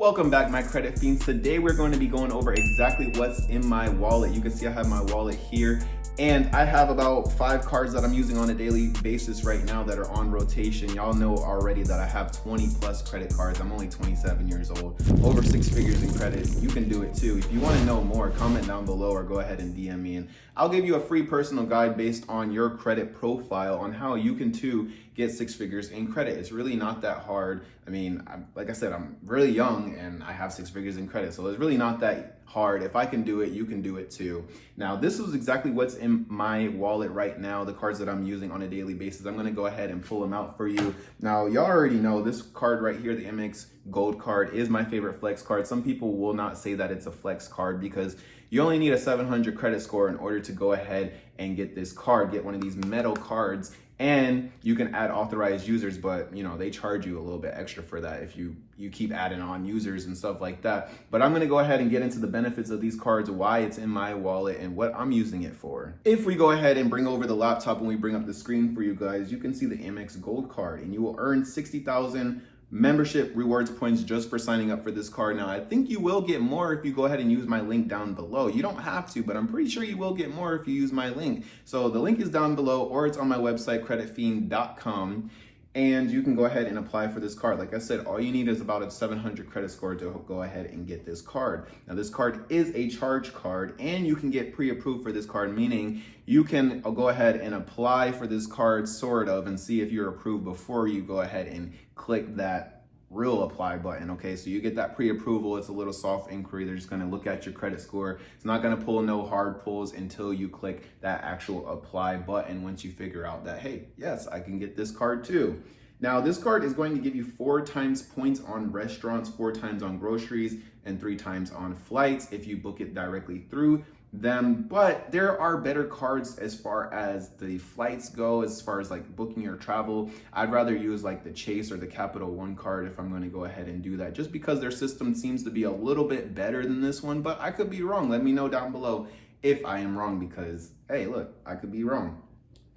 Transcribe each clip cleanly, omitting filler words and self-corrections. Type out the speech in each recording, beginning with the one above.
Welcome back, my credit fiends. Today we're going to be going over exactly what's in my wallet. You can see I have my wallet here, and I have about 5 cards that I'm using on a daily basis right now that are on rotation. Y'all know already that I have 20 plus credit cards. I'm only 27 years old, over 6 figures in credit. You can do it too. If you want to know more, comment down below or go ahead and DM me, and I'll give you a free personal guide based on your credit profile on how you can too get 6 figures in credit. It's really not that hard. I mean, like I said, I'm really young and I have 6 figures in credit, so it's really not that hard. If I can do it, you can do it too. Now, this is exactly what's in my wallet right now, the cards that I'm using on a daily basis. I'm gonna go ahead and pull them out for you. Now, y'all already know this card right here, the AMEX Gold card, is my favorite flex card. Some people will not say that it's a flex card because you only need a 700 credit score in order to go ahead and get this card, get one of these metal cards. And you can add authorized users, but you know, they charge you a little bit extra for that if you keep adding on users and stuff like that. But I'm gonna go ahead and get into the benefits of these cards, why it's in my wallet and what I'm using it for. If we go ahead and bring over the laptop and we bring up the screen for you guys, you can see the AMEX Gold card, and you will earn 60,000 membership rewards points just for signing up for this card. Now, I think you will get more if you go ahead and use my link down below. You don't have to, but I'm pretty sure you will get more if you use my link. So the link is down below, or it's on my website, creditfiend.com. And you can go ahead and apply for this card. Like I said, all you need is about a 700 credit score to go ahead and get this card. Now, this card is a charge card, and you can get pre-approved for this card, meaning you can go ahead and apply for this card sort of and see if you're approved before you go ahead and click that real apply button. Okay, so you get that pre-approval. It's a little soft inquiry. They're just going to look at your credit score. It's not going to pull no hard pulls until you click that actual apply button, once you figure out that, hey, yes, I can get this card too. Now, this card is going to give you 4 times points on restaurants, 4 times on groceries, and 3 times on flights if you book it directly through them. But there are better cards as far as the flights go, as far as like booking your travel. I'd rather use like the Chase or the Capital One card if I'm going to go ahead and do that, just because their system seems to be a little bit better than this one. But I could be wrong. Let me know down below if I am wrong, because hey, look, I could be wrong.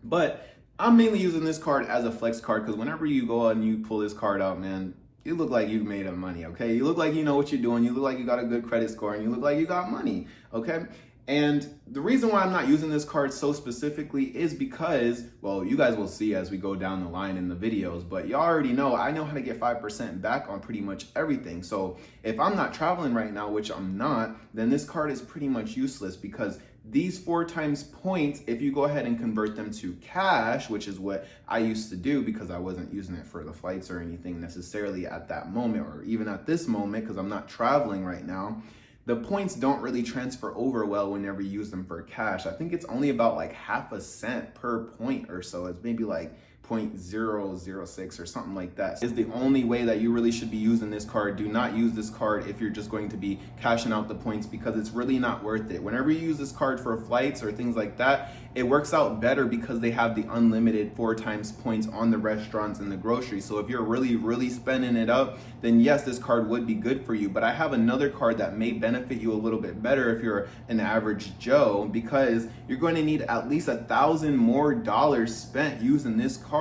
But I'm mainly using this card as a flex card because whenever you go and you pull this card out, man, you look like you made up money, okay? You look like you know what you're doing. You look like you got a good credit score, and you look like you got money, okay? And the reason why I'm not using this card so specifically is because, well, you guys will see as we go down the line in the videos, but y'all already know I know how to get 5% back on pretty much everything. So if I'm not traveling right now, which I'm not, then this card is pretty much useless, because these 4 times points, if you go ahead and convert them to cash, which is what I used to do because I wasn't using it for the flights or anything necessarily at that moment, or even at this moment because I'm not traveling right now, the points don't really transfer over well whenever you use them for cash. I think it's only about like half a cent per point or so. It's maybe like 0.006 or something like that. Is the only way that you really should be using this card. Do not use this card if you're just going to be cashing out the points, because it's really not worth it. Whenever you use this card for flights or things like that, it works out better because they have the unlimited 4 times points on the restaurants and the groceries. So if you're really spending it up, then yes, this card would be good for you. But I have another card that may benefit you a little bit better if you're an average Joe, because you're going to need at least $1,000 more spent using this card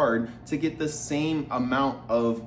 to get the same amount of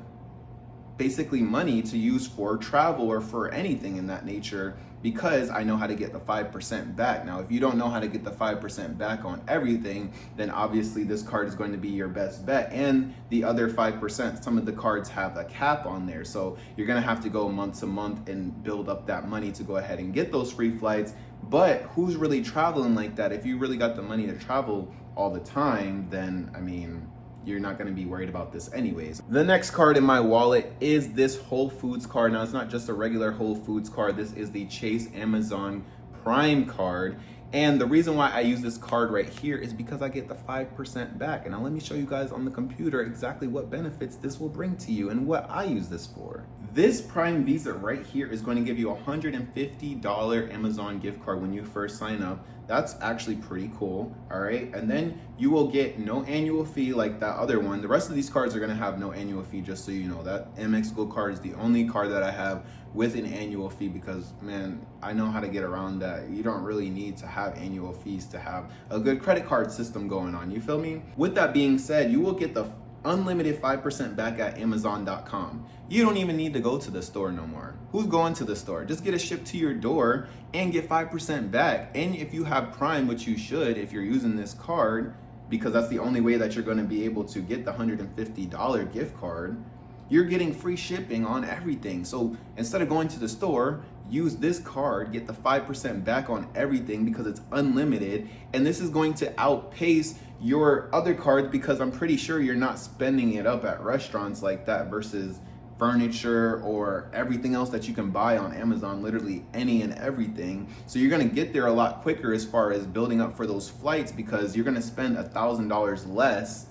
basically money to use for travel or for anything in that nature, because I know how to get the 5% back. Now, if you don't know how to get the 5% back on everything, then obviously this card is going to be your best bet. And the other 5%, some of the cards have a cap on there. So you're gonna have to go month to month and build up that money to go ahead and get those free flights. But who's really traveling like that? If you really got the money to travel all the time, then I mean, you're not going to be worried about this anyways. The next card in my wallet is this Whole Foods card. Now, it's not just a regular Whole Foods card. This is the Chase Amazon Prime card. And the reason why I use this card right here is because I get the 5% back. And now let me show you guys on the computer exactly what benefits this will bring to you and what I use this for. This Prime Visa right here is going to give you a $150 Amazon gift card when you first sign up. That's actually pretty cool, all right? And then you will get no annual fee like that other one. The rest of these cards are gonna have no annual fee, just so you know. That AMEX Gold card is the only card that I have with an annual fee because, man, I know how to get around that. You don't really need to have annual fees to have a good credit card system going on, you feel me? With that being said, you will get the unlimited 5% back at Amazon.com. You don't even need to go to the store no more. Who's going to the store? Just get it shipped to your door and get 5% back. And if you have Prime, which you should if you're using this card, because that's the only way that you're going to be able to get the $150 gift card, you're getting free shipping on everything. So instead of going to the store, use this card, get the 5% back on everything because it's unlimited. And this is going to outpace your other cards because I'm pretty sure you're not spending it up at restaurants like that versus furniture or everything else that you can buy on Amazon, literally any and everything. So you're gonna get there a lot quicker as far as building up for those flights because you're gonna spend $1,000 less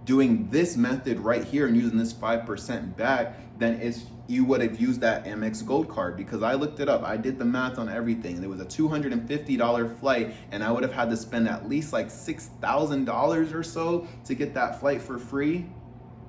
doing this method right here and using this 5% back than if you would have used that Amex Gold card, because I looked it up. I did the math on everything. There was a $250 flight and I would have had to spend at least like $6,000 or so to get that flight for free.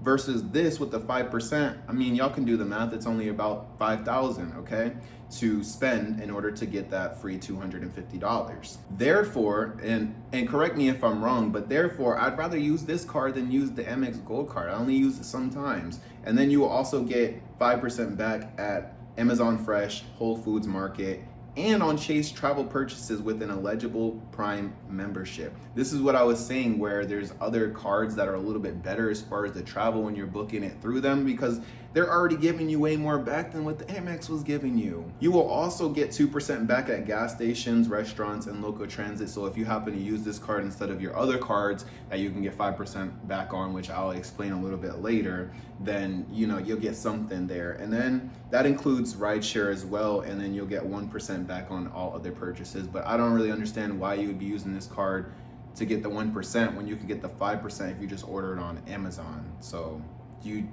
Versus this with the 5%, I mean, y'all can do the math. It's only about $5,000, okay, to spend in order to get that free $250. Therefore, and correct me if I'm wrong, but therefore, I'd rather use this card than use the Amex Gold card. I only use it sometimes. And then you will also get 5% back at Amazon Fresh, Whole Foods Market, and on Chase travel purchases with an eligible Prime membership. This is what I was saying, where there's other cards that are a little bit better as far as the travel when you're booking it through them, because they're already giving you way more back than what the Amex was giving you. You will also get 2% back at gas stations, restaurants, and local transit. So if you happen to use this card instead of your other cards that you can get 5% back on, which I'll explain a little bit later, then you'll get something there. And then that includes rideshare as well, and then you'll get 1% back on all other purchases. But I don't really understand why you would be using this card to get the 1% when you can get the 5% if you just order it on Amazon. So you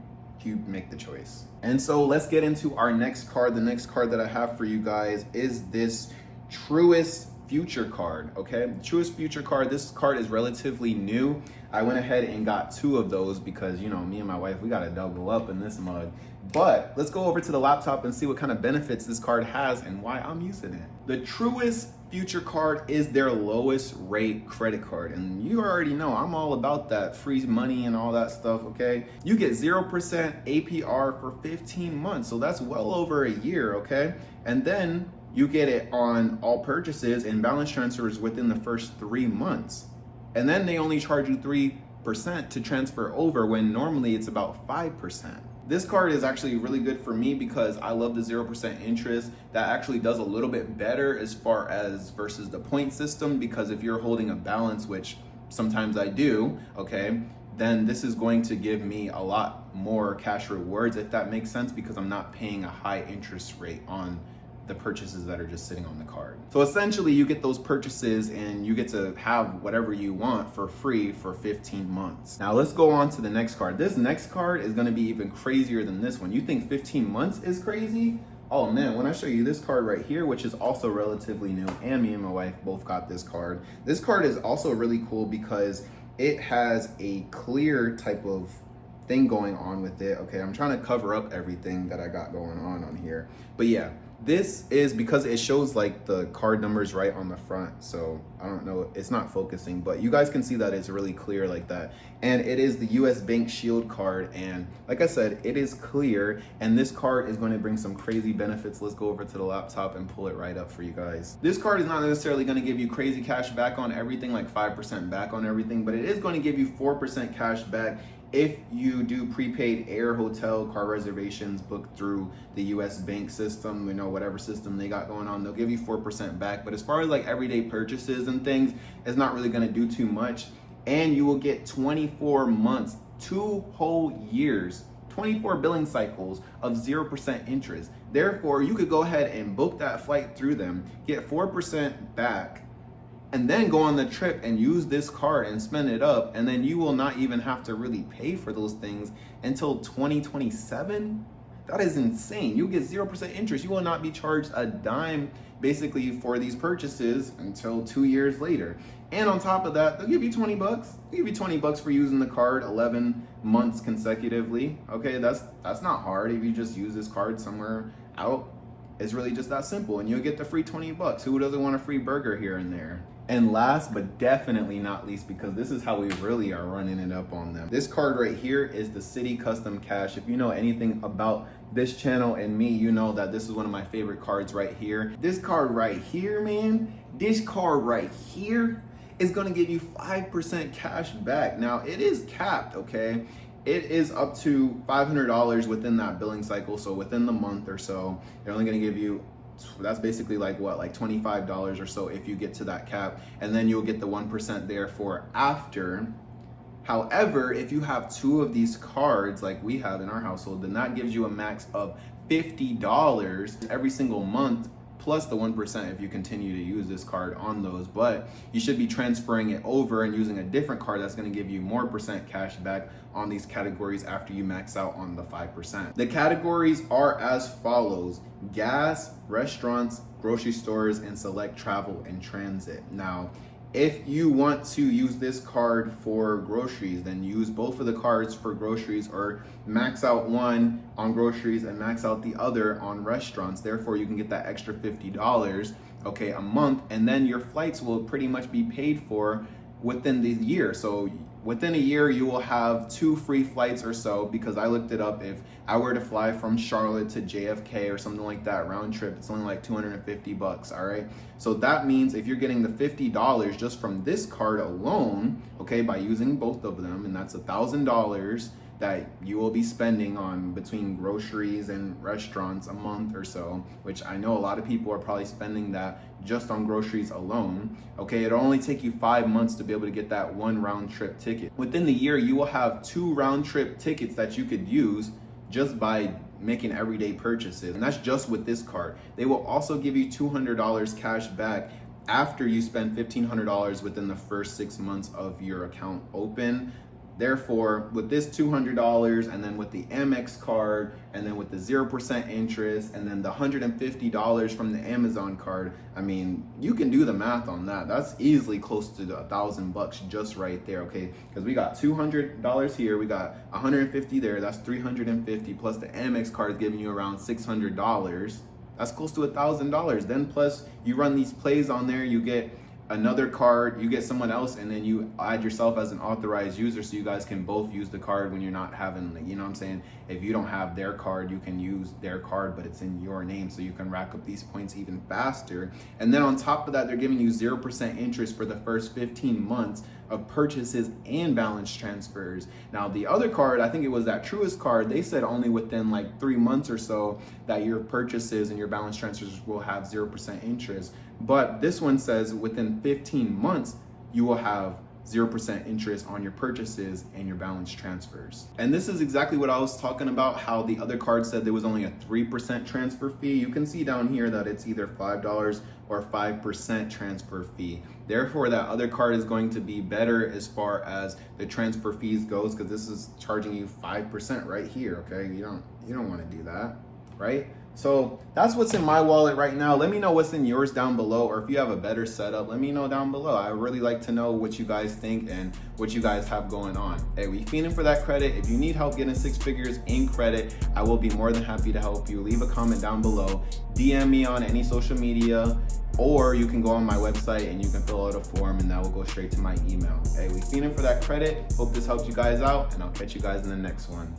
make the choice. And so let's get into our next card. The next card that I have for you guys is this Truist Future card, okay? Truist Future card. This card is relatively new. I went ahead and got 2 of those because, me and my wife, we got to double up in this mug. But let's go over to the laptop and see what kind of benefits this card has and why I'm using it. The Truist Future card is their lowest rate credit card. And you already know I'm all about that free money and all that stuff, okay? You get 0% APR for 15 months. So that's well over a year, okay? And then you get it on all purchases and balance transfers within the first 3 months. And then they only charge you 3% to transfer over when normally it's about 5%. This card is actually really good for me because I love the 0% interest. That actually does a little bit better as far as versus the point system, because if you're holding a balance, which sometimes I do, okay, then this is going to give me a lot more cash rewards, if that makes sense, because I'm not paying a high interest rate on the purchases that are just sitting on the card. So essentially you get those purchases and you get to have whatever you want for free for 15 months. Now let's go on to the next card. This next card is gonna be even crazier than this one. You think 15 months is crazy? Oh man, when I show you this card right here, which is also relatively new, and me and my wife both got this card. This card is also really cool because it has a clear type of thing going on with it. Okay, I'm trying to cover up everything that I got going on here. But yeah, this is because it shows like the card numbers right on the front. So I don't know, it's not focusing, but you guys can see that it's really clear like that. And it is the US Bank Shield card. And like I said, it is clear. And this card is going to bring some crazy benefits. Let's go over to the laptop and pull it right up for you guys. This card is not necessarily going to give you crazy cash back on everything, like 5% back on everything, but it is going to give you 4% cash back if you do prepaid air, hotel, car reservations booked through the US bank system, whatever system they got going on, they'll give you 4% back. But as far as like everyday purchases and things, it's not really gonna do too much. And you will get 24 months, 2 whole years, 24 billing cycles of 0% interest. Therefore, you could go ahead and book that flight through them, get 4% back, and then go on the trip and use this card and spend it up, and then you will not even have to really pay for those things until 2027. That is insane. You get 0% interest. You will not be charged a dime basically for these purchases until 2 years later. And on top of that, they'll give you 20 bucks. They'll give you 20 bucks for using the card 11 months consecutively. Okay, that's not hard if you just use this card somewhere out. It's really just that simple, and you'll get the free 20 bucks. Who doesn't want a free burger here and there? And last but definitely not least, because this is how we really are running it up on them, this card right here is the City Custom Cash. If you know anything about this channel and me, you know that this is one of my favorite cards right here. This card right here, man, this card right here is gonna give you 5% cash back. Now, it is capped, okay? It is up to $500 within that billing cycle. So within the month or so, they're only gonna give you, that's basically like what, like $25 or so if you get to that cap, and then you'll get the 1% there for after. However, if you have 2 of these cards like we have in our household, then that gives you a max of $50 every single month, plus the 1% if you continue to use this card on those. But you should be transferring it over and using a different card that's going to give you more percent cash back on these categories after you max out on the 5%. The categories are as follows: gas, restaurants, grocery stores, and select travel and transit. Now, if you want to use this card for groceries, then use both of the cards for groceries, or max out one on groceries and max out the other on restaurants. Therefore, you can get that extra $50, okay, a month, and then your flights will pretty much be paid for within the year. So within a year, you will have 2 free flights or so, because I looked it up. If I were to fly from Charlotte to JFK or something like that round trip, it's only like $250, all right? So that means if you're getting the $50 just from this card alone, okay, by using both of them, and that's $1,000 that you will be spending on between groceries and restaurants a month or so, which I know a lot of people are probably spending that just on groceries alone. Okay, it'll only take you 5 months to be able to get that 1 round trip ticket. Within the year, you will have 2 round trip tickets that you could use just by making everyday purchases. And that's just with this card. They will also give you $200 cash back after you spend $1,500 within the first 6 months of your account open. Therefore, with this $200, and then with the Amex card, and then with the 0% interest, and then the $150 from the Amazon card, I mean, you can do the math on that. That's easily close to $1,000 just right there, okay? Because we got $200 here, we got $150 there, that's $350, plus the Amex card is giving you around $600. That's close to $1,000. Then plus you run these plays on there, you get another card, you get someone else, and then you add yourself as an authorized user, so you guys can both use the card when you're not having, you know what I'm saying? If you don't have their card, you can use their card, but it's in your name, so you can rack up these points even faster. And then on top of that, they're giving you 0% interest for the first 15 months of purchases and balance transfers. Now, the other card, I think it was that Truist card, they said only within like 3 months or so that your purchases and your balance transfers will have 0% interest. But this one says within 15 months, you will have 0% interest on your purchases and your balance transfers. And this is exactly what I was talking about, how the other card said there was only a 3% transfer fee. You can see down here that it's either $5 or 5% transfer fee. Therefore, that other card is going to be better as far as the transfer fees goes, because this is charging you 5% right here, okay? You don't want to do that, right? So that's what's in my wallet right now. Let me know what's in yours down below, or if you have a better setup, let me know down below. I really like to know what you guys think and what you guys have going on. Hey, we fiending for that credit. If you need help getting 6 figures in credit, I will be more than happy to help you. Leave a comment down below, DM me on any social media, or you can go on my website and you can fill out a form, and that will go straight to my email. Hey, we fiending for that credit. Hope this helped you guys out, and I'll catch you guys in the next one.